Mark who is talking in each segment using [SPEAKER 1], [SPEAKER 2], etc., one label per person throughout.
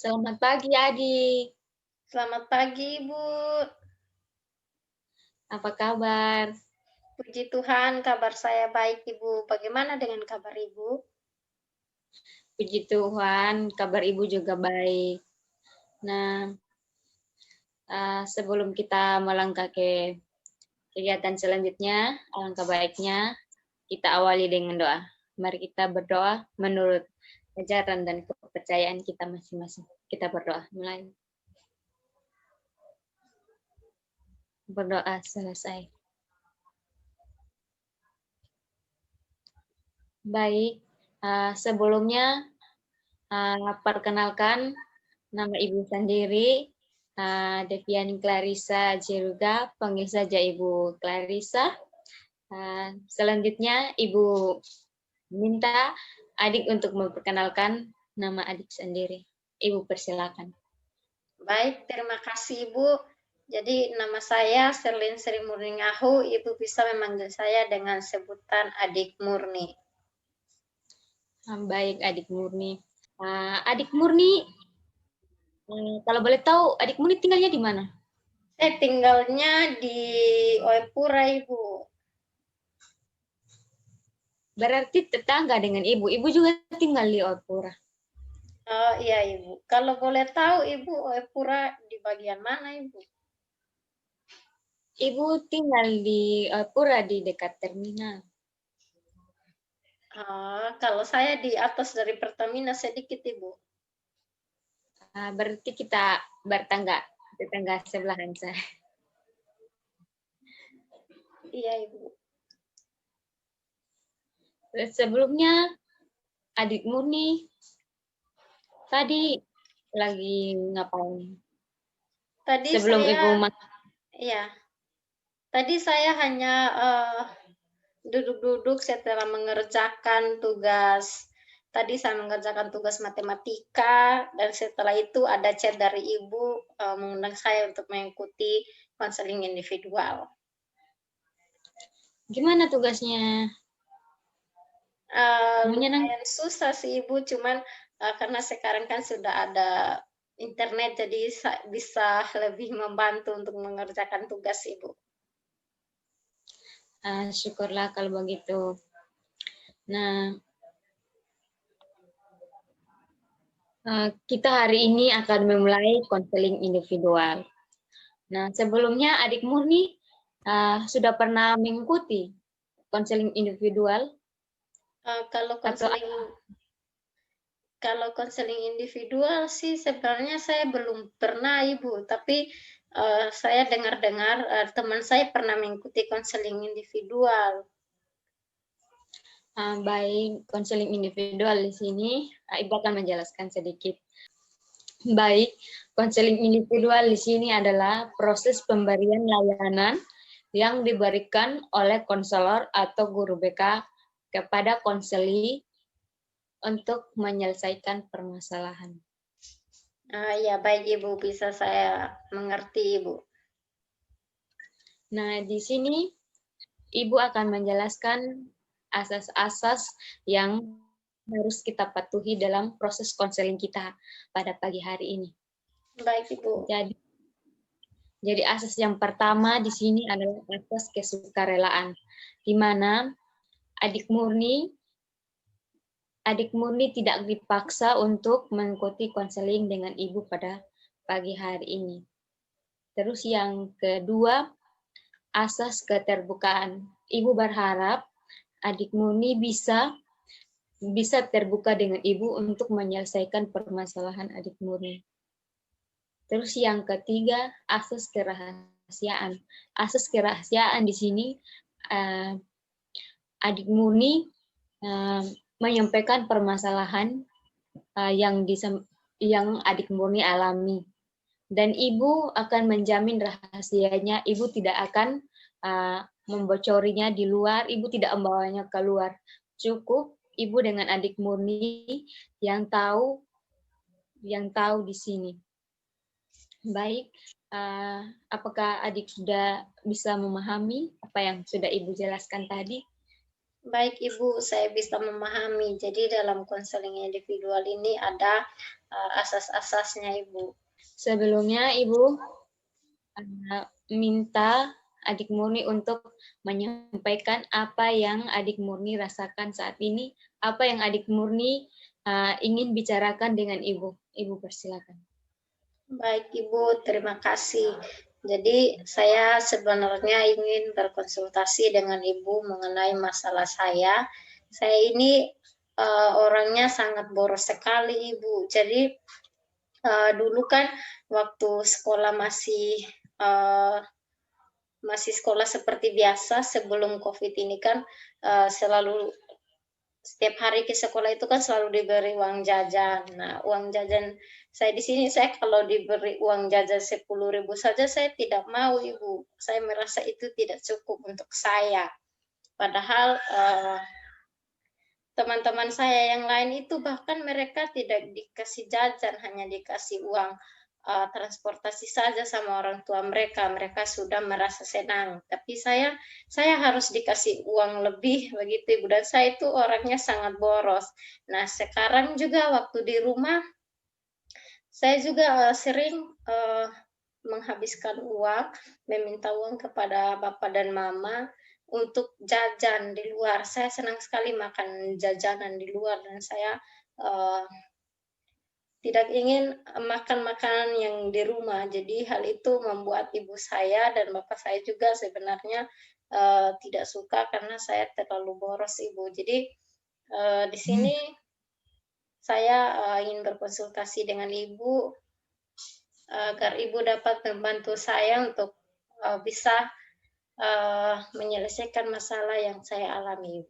[SPEAKER 1] Selamat pagi adik,
[SPEAKER 2] Selamat pagi, Ibu.
[SPEAKER 1] apa kabar?
[SPEAKER 2] Puji Tuhan, kabar saya baik, Ibu. Bagaimana dengan kabar Ibu?
[SPEAKER 1] Puji Tuhan, kabar ibu juga baik. Nah, sebelum kita melangkah ke kegiatan selanjutnya, alangkah baiknya kita awali dengan doa. Mari kita berdoa menurut ajaran dan kepercayaan kita masing-masing. Kita berdoa, mulai berdoa selesai. Baik, sebelumnya perkenalkan nama ibu sendiri, Deviani Clarissa Jeruga, panggil saja Ibu Clarissa. Selanjutnya Ibu minta adik untuk memperkenalkan nama adik sendiri. Ibu persilakan.
[SPEAKER 2] Baik, terima kasih, Ibu. Jadi, nama saya Serlin Sri Murni Ngahu. Ibu bisa memanggil saya dengan sebutan Adik Murni.
[SPEAKER 1] Baik, Adik Murni. Adik Murni, kalau boleh tahu, Adik Murni tinggalnya di mana?
[SPEAKER 2] Saya tinggalnya di Oepura, Ibu.
[SPEAKER 1] Berarti tetangga dengan Ibu. Ibu juga tinggal di Oepura.
[SPEAKER 2] Oh iya, Ibu. Kalau boleh tahu, Ibu Oepura di bagian mana, Ibu?
[SPEAKER 1] Ibu tinggal di Oepura di dekat terminal.
[SPEAKER 2] Kalau saya di atas dari Pertamina sedikit, Ibu.
[SPEAKER 1] Berarti kita tetangga sebelahan saya.
[SPEAKER 2] Iya, Ibu.
[SPEAKER 1] Sebelumnya, Adik Murni tadi lagi ngapain?
[SPEAKER 2] Tadi
[SPEAKER 1] Sebelum
[SPEAKER 2] saya,
[SPEAKER 1] Ibu masuk.
[SPEAKER 2] ya, tadi saya hanya duduk-duduk setelah mengerjakan tugas. Tadi saya mengerjakan tugas matematika dan setelah itu ada chat dari ibu mengundang saya untuk mengikuti konseling individual.
[SPEAKER 1] Gimana tugasnya? Menyenangkan?
[SPEAKER 2] Lumayan susah sih ibu, cuman karena sekarang kan sudah ada internet jadi bisa lebih membantu untuk mengerjakan tugas ibu.
[SPEAKER 1] Syukurlah kalau begitu. Nah, kita hari ini akan memulai konseling individual. Nah, sebelumnya Adik Murni sudah pernah mengikuti konseling individual
[SPEAKER 2] Kalau
[SPEAKER 1] atau
[SPEAKER 2] konseling individual sih sebenarnya saya belum pernah Ibu, tapi saya dengar-dengar teman saya pernah mengikuti konseling individual.
[SPEAKER 1] baik konseling individual di sini, Ibu akan menjelaskan sedikit. Baik, konseling individual di sini adalah proses pemberian layanan yang diberikan oleh konselor atau guru BK kepada konseli untuk menyelesaikan permasalahan.
[SPEAKER 2] Ya baik Ibu, bisa saya mengerti Ibu.
[SPEAKER 1] Nah, di sini Ibu akan menjelaskan asas-asas yang harus kita patuhi dalam proses konseling kita pada pagi hari ini.
[SPEAKER 2] Baik Ibu.
[SPEAKER 1] Jadi asas yang pertama di sini adalah asas kesukarelaan, di mana adik murni tidak dipaksa untuk mengikuti konseling dengan ibu pada pagi hari ini. Terus yang kedua, asas keterbukaan. Ibu berharap adik murni bisa terbuka dengan ibu untuk menyelesaikan permasalahan adik murni. Terus yang ketiga, asas kerahasiaan. Asas kerahasiaan di sini adik murni menyampaikan permasalahan yang adik murni alami, dan ibu akan menjamin rahasianya. Ibu tidak akan membocorinya di luar, ibu tidak membawanya keluar. Cukup ibu dengan adik murni yang tahu di sini. Baik, apakah adik sudah bisa memahami apa yang sudah ibu jelaskan tadi?
[SPEAKER 2] Baik Ibu, saya bisa memahami. Jadi dalam konseling individual ini ada asas-asasnya, Ibu.
[SPEAKER 1] Sebelumnya Ibu minta Adik Murni untuk menyampaikan apa yang Adik Murni rasakan saat ini, apa yang Adik Murni ingin bicarakan dengan Ibu. Ibu persilakan.
[SPEAKER 2] Baik Ibu, terima kasih. Jadi saya sebenarnya ingin berkonsultasi dengan Ibu mengenai masalah saya. Saya ini orangnya sangat boros sekali Ibu. Jadi dulu kan waktu sekolah masih sekolah seperti biasa sebelum COVID ini kan selalu setiap hari ke sekolah itu kan selalu diberi uang jajan. Nah, uang jajan saya di sini saya kalau diberi uang jajan 10.000 saja saya tidak mau, Ibu. Saya merasa itu tidak cukup untuk saya. Padahal teman-teman saya yang lain itu bahkan mereka tidak dikasih jajan, hanya dikasih uang transportasi saja sama orang tua mereka. Mereka sudah merasa senang. Tapi saya harus dikasih uang lebih begitu Ibu. Dan saya itu orangnya sangat boros. Nah, sekarang juga waktu di rumah saya juga sering menghabiskan uang, meminta uang kepada bapak dan mama untuk jajan di luar. Saya senang sekali makan jajanan di luar dan saya tidak ingin makan makanan yang di rumah. Jadi hal itu membuat ibu saya dan bapak saya juga sebenarnya tidak suka karena saya terlalu boros, Ibu. Jadi di sini saya ingin berkonsultasi dengan Ibu agar Ibu dapat membantu saya untuk bisa menyelesaikan masalah yang saya alami.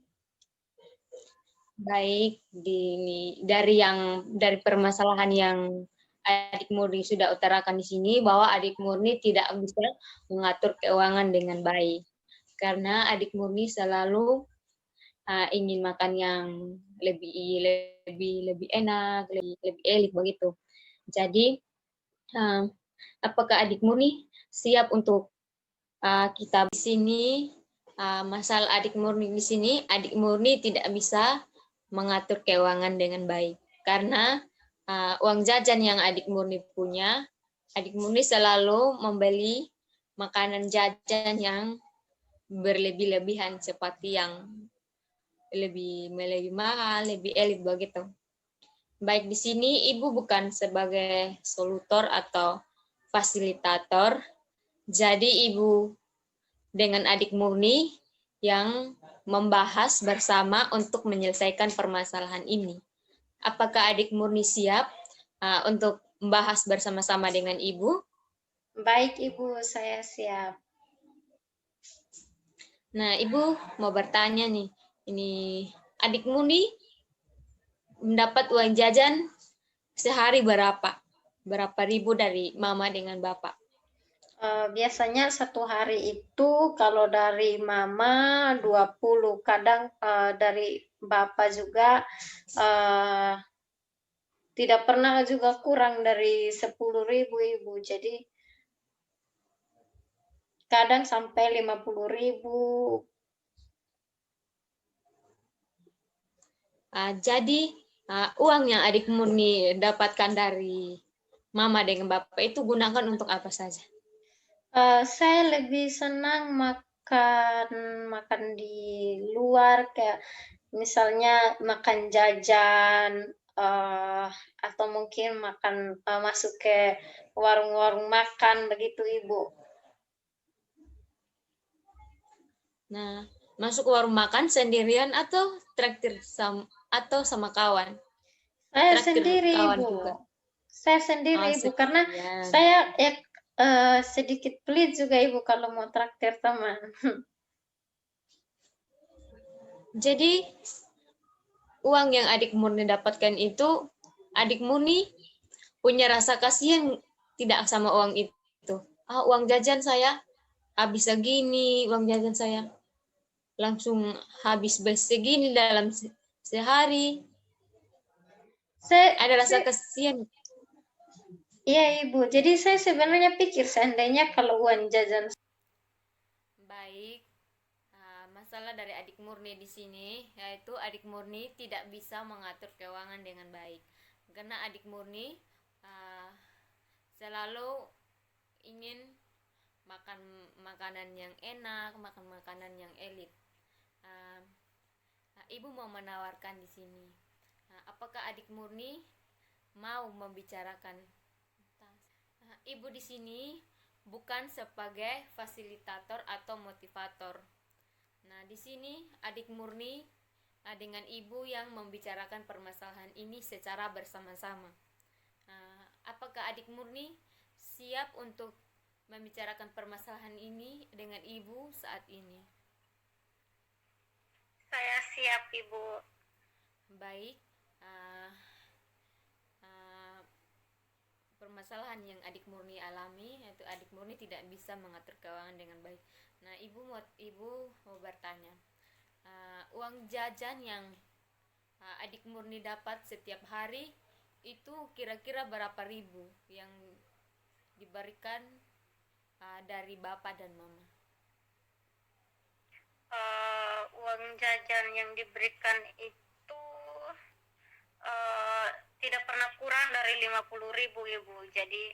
[SPEAKER 1] Baik, dari permasalahan yang Adik Murni sudah utarakan di sini, bahwa Adik Murni tidak bisa mengatur keuangan dengan baik. Karena Adik Murni selalu ingin makan yang lebih enak, lebih elit begitu. Jadi, apakah Adik Murni siap untuk kita di sini? Masalah Adik Murni di sini, Adik Murni tidak bisa mengatur keuangan dengan baik karena uang jajan yang Adik Murni punya, Adik Murni selalu membeli makanan jajan yang berlebih-lebihan seperti yang lebih mahal, lebih elit begitu. Baik di sini Ibu bukan sebagai solutor atau fasilitator, jadi Ibu dengan Adik Murni yang membahas bersama untuk menyelesaikan permasalahan ini. Apakah Adik Murni siap untuk membahas bersama-sama dengan Ibu?
[SPEAKER 2] Baik Ibu, saya siap.
[SPEAKER 1] Nah, Ibu mau bertanya nih, ini Adik Murni mendapat uang jajan sehari berapa? Berapa ribu dari Mama dengan Bapak?
[SPEAKER 2] Biasanya satu hari itu kalau dari mama 20, kadang dari bapak juga tidak pernah juga kurang dari 10.000 Ibu. Jadi kadang sampai 50.000.
[SPEAKER 1] Jadi uang yang Adik Murni dapatkan dari Mama dengan Bapak itu gunakan untuk apa saja?
[SPEAKER 2] Saya lebih senang makan di luar, kayak misalnya makan jajan, atau mungkin makan masuk ke warung-warung makan begitu, Ibu.
[SPEAKER 1] Nah, masuk ke warung makan sendirian atau traktir atau sama kawan?
[SPEAKER 2] Saya
[SPEAKER 1] Traktir
[SPEAKER 2] sendiri,
[SPEAKER 1] kawan
[SPEAKER 2] Ibu.
[SPEAKER 1] juga.
[SPEAKER 2] Saya sendiri, Ibu, karena saya sedikit pelit juga, Ibu, kalau mau traktir teman.
[SPEAKER 1] Jadi, uang yang Adik Murni dapatkan itu, Adik Murni punya rasa kasihan tidak sama uang itu. Uang jajan saya habis segini, uang jajan saya langsung habis segini dalam sehari. Ada rasa kasihan.
[SPEAKER 2] Iya, Ibu. Jadi saya sebenarnya pikir seandainya kalau uang jajan.
[SPEAKER 1] Baik. Masalah dari Adik Murni di sini yaitu Adik Murni tidak bisa mengatur keuangan dengan baik. karena adik Murni selalu ingin makan makanan yang enak, makan makanan yang elit. Ibu mau menawarkan di sini, apakah adik Murni mau membicarakan? Ibu di sini bukan sebagai fasilitator atau motivator. Nah, di sini adik Murni dengan ibu yang membicarakan permasalahan ini secara bersama-sama. Apakah adik Murni siap untuk membicarakan permasalahan ini dengan ibu saat ini?
[SPEAKER 2] Saya siap, Ibu.
[SPEAKER 1] Baik. Permasalahan yang adik Murni alami, yaitu adik Murni tidak bisa mengatur keuangan dengan baik. Nah, ibu mau bertanya, uang jajan yang adik Murni dapat setiap hari itu kira-kira berapa ribu yang diberikan dari bapak dan mama?
[SPEAKER 2] Uang jajan yang diberikan itu tidak pernah kurang dari 50.000, Ibu. Jadi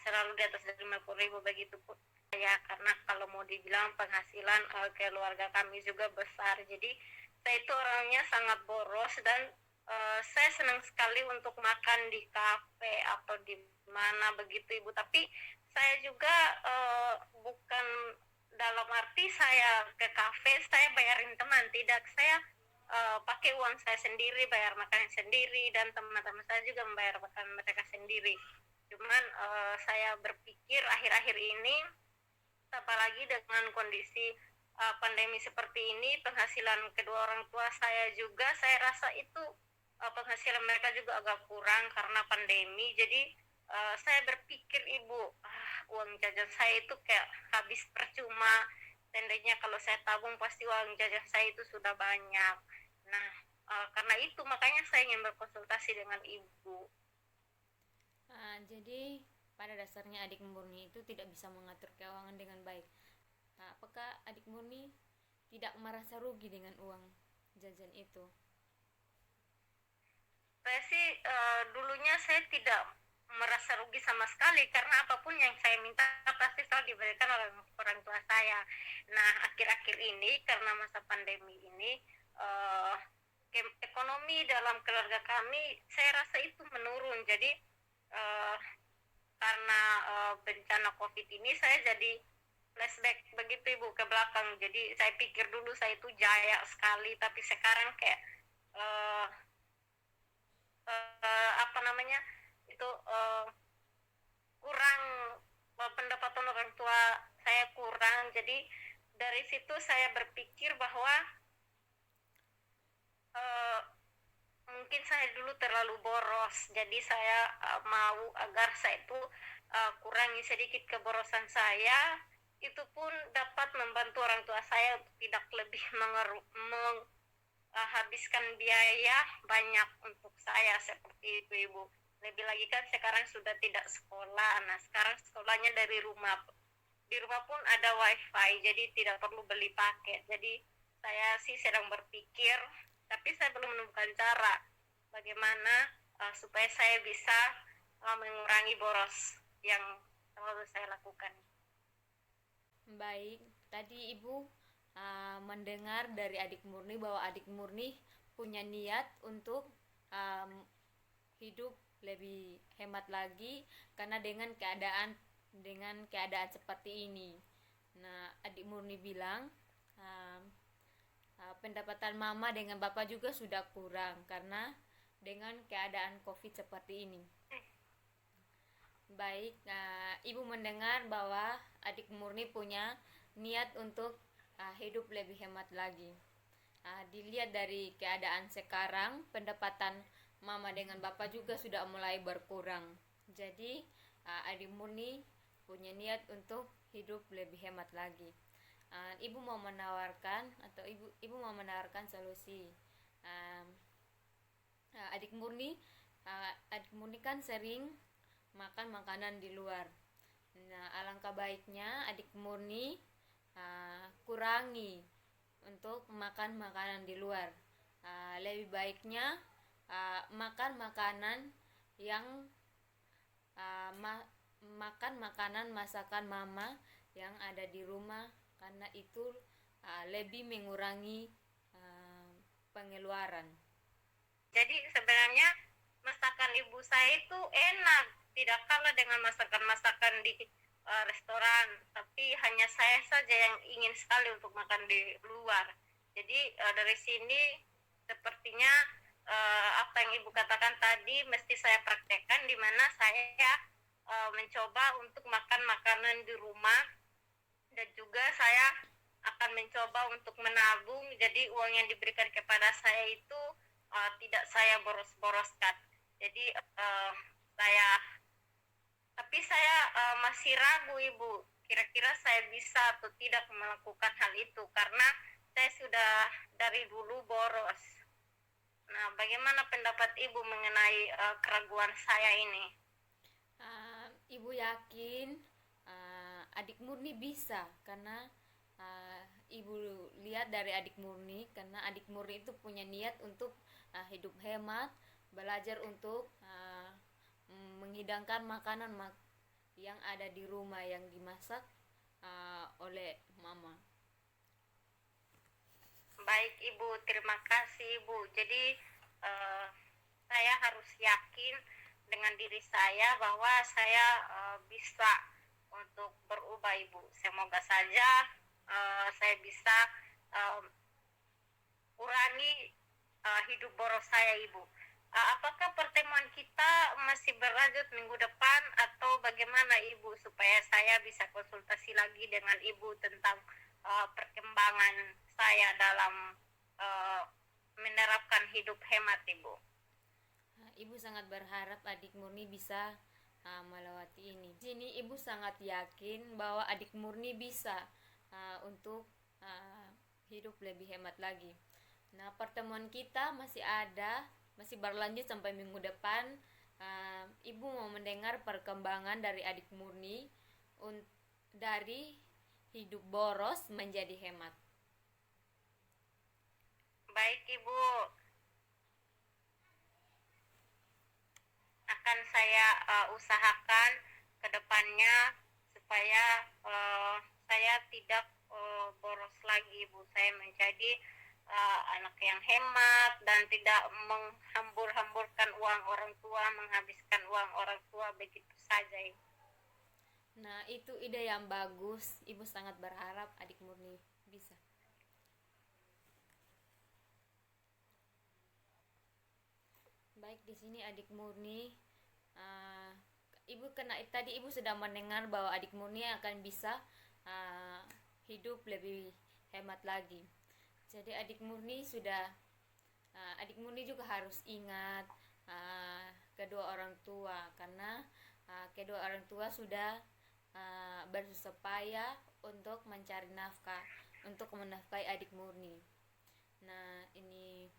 [SPEAKER 2] selalu di atas dari 50.000, begitu pun ya, karena kalau mau dibilang penghasilan keluarga kami juga besar, jadi saya itu orangnya sangat boros, dan saya senang sekali untuk makan di kafe atau di mana begitu, Ibu. Tapi saya juga bukan dalam arti saya ke kafe saya bayarin teman, tidak. Saya pakai uang saya sendiri, bayar makan sendiri, dan teman-teman saya juga membayar makan mereka sendiri. Cuman saya berpikir akhir-akhir ini, apalagi dengan kondisi pandemi seperti ini, penghasilan kedua orang tua saya juga, saya rasa itu penghasilan mereka juga agak kurang karena pandemi. Jadi saya berpikir, Ibu, uang jajan saya itu kayak habis percuma. Tandanya kalau saya tabung pasti uang jajan saya itu sudah banyak. Nah, karena itu makanya saya ingin berkonsultasi dengan Ibu.
[SPEAKER 1] Jadi pada dasarnya adik Murni itu tidak bisa mengatur keuangan dengan baik. Apakah adik Murni tidak merasa rugi dengan uang jajan itu?
[SPEAKER 2] Saya sih dulunya saya tidak merasa rugi sama sekali, karena apapun yang saya minta pasti selalu diberikan oleh orang tua saya. Nah, akhir-akhir ini karena masa pandemi ini, ekonomi dalam keluarga kami saya rasa itu menurun. Jadi karena bencana COVID ini saya jadi flashback begitu, Ibu, ke belakang. Jadi saya pikir dulu saya itu jaya sekali, tapi sekarang kayak apa namanya itu kurang, pendapatan orang tua saya kurang. Jadi dari situ saya berpikir bahwa mungkin saya dulu terlalu boros. Jadi saya mau agar saya itu kurangi sedikit keborosan saya, itu pun dapat membantu orang tua saya untuk tidak lebih menghabiskan biaya banyak untuk saya seperti itu, Ibu. Lebih lagi kan sekarang sudah tidak sekolah. Nah, sekarang sekolahnya dari rumah. Di rumah pun ada wifi, jadi tidak perlu beli paket. Jadi saya sih sedang berpikir, tapi saya belum menemukan cara bagaimana supaya saya bisa mengurangi boros yang selalu saya lakukan.
[SPEAKER 1] Baik, tadi Ibu mendengar dari adik Murni bahwa adik Murni punya niat untuk hidup lebih hemat lagi karena dengan keadaan seperti ini. Nah, adik Murni bilang pendapatan mama dengan bapak juga sudah kurang karena dengan keadaan COVID seperti ini. Baik, Ibu mendengar bahwa adik Murni punya niat untuk hidup lebih hemat lagi. Dilihat dari keadaan sekarang, pendapatan mama dengan bapak juga sudah mulai berkurang. Jadi, adik Murni punya niat untuk hidup lebih hemat lagi. Ibu mau menawarkan solusi. Adik Murni kan sering makan makanan di luar. Nah, alangkah baiknya adik Murni kurangi untuk makan makanan di luar. Lebih baiknya makan makanan yang makan makanan masakan mama yang ada di rumah, karena itu lebih mengurangi pengeluaran.
[SPEAKER 2] Jadi sebenarnya masakan ibu saya itu enak, tidak kalah dengan masakan-masakan di restoran, tapi hanya saya saja yang ingin sekali untuk makan di luar. Jadi dari sini sepertinya apa yang ibu katakan tadi mesti saya praktekkan, di mana saya mencoba untuk makan makanan di rumah, dan juga saya akan mencoba untuk menabung, jadi uang yang diberikan kepada saya itu tidak saya boros-boroskan. Jadi saya masih ragu ibu, kira-kira saya bisa atau tidak melakukan hal itu, karena saya sudah dari dulu boros. Nah, bagaimana pendapat ibu mengenai keraguan saya ini?
[SPEAKER 1] Ibu yakin adik Murni bisa, karena ibu lihat dari adik Murni, karena adik Murni itu punya niat untuk hidup hemat, belajar untuk menghidangkan makanan yang ada di rumah yang dimasak oleh mama.
[SPEAKER 2] Baik ibu, terima kasih ibu. Jadi saya harus yakin dengan diri saya bahwa saya bisa untuk berubah ibu. Semoga saja saya bisa kurangi hidup boros saya ibu. Apakah pertemuan kita masih berlanjut minggu depan atau bagaimana ibu, supaya saya bisa konsultasi lagi dengan ibu tentang perkembangan saya dalam menerapkan hidup hemat ibu?
[SPEAKER 1] Ibu sangat berharap adik Murni bisa melewati ini. Di sini ibu sangat yakin bahwa adik Murni bisa untuk hidup lebih hemat lagi. Nah, pertemuan kita masih berlanjut sampai minggu depan. Ibu mau mendengar perkembangan dari adik Murni dari hidup boros menjadi hemat.
[SPEAKER 2] Baik ibu, akan saya usahakan ke depannya supaya saya tidak boros lagi ibu. Saya menjadi anak yang hemat dan tidak menghambur-hamburkan uang orang tua, menghabiskan uang orang tua begitu saja ibu.
[SPEAKER 1] Nah, itu ide yang bagus. Ibu sangat berharap adik Murni bisa. Baik, di sini adik Murni tadi ibu sudah mendengar bahwa adik Murni akan bisa hidup lebih hemat lagi. Jadi adik Murni juga harus ingat kedua orang tua, karena kedua orang tua sudah bersusah payah untuk mencari nafkah, untuk menafkahi adik Murni. Nah, ini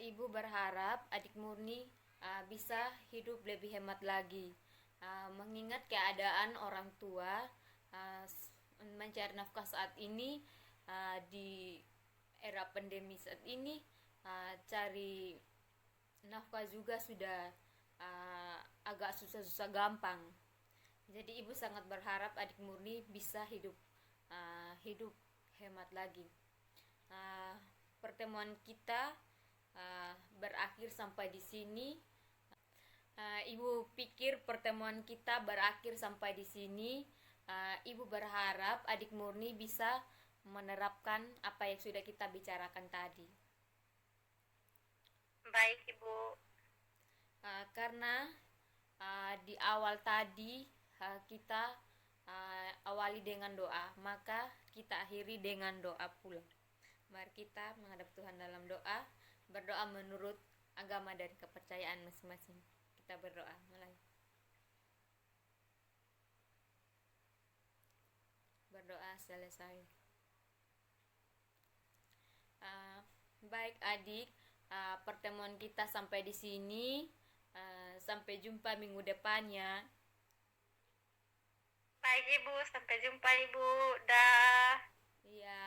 [SPEAKER 1] ibu berharap adik Murni bisa hidup lebih hemat lagi, mengingat keadaan orang tua mencari nafkah saat ini, di era pandemi saat ini, cari nafkah juga sudah agak susah-susah gampang. Jadi ibu sangat berharap adik Murni bisa hidup hemat lagi. Pertemuan kita berakhir sampai di sini. Ibu pikir pertemuan kita berakhir sampai di sini. Ibu berharap adik Murni bisa menerapkan apa yang sudah kita bicarakan tadi.
[SPEAKER 2] Baik ibu.
[SPEAKER 1] Karena di awal tadi kita awali dengan doa, maka kita akhiri dengan doa pula. Mari kita menghadap Tuhan dalam doa, berdoa menurut agama dan kepercayaan masing-masing. Kita berdoa mulai. Berdoa selesai. Baik adik, pertemuan kita sampai di sini. Sampai jumpa minggu depannya.
[SPEAKER 2] Baik ibu, sampai jumpa ibu. Dah.
[SPEAKER 1] Iya.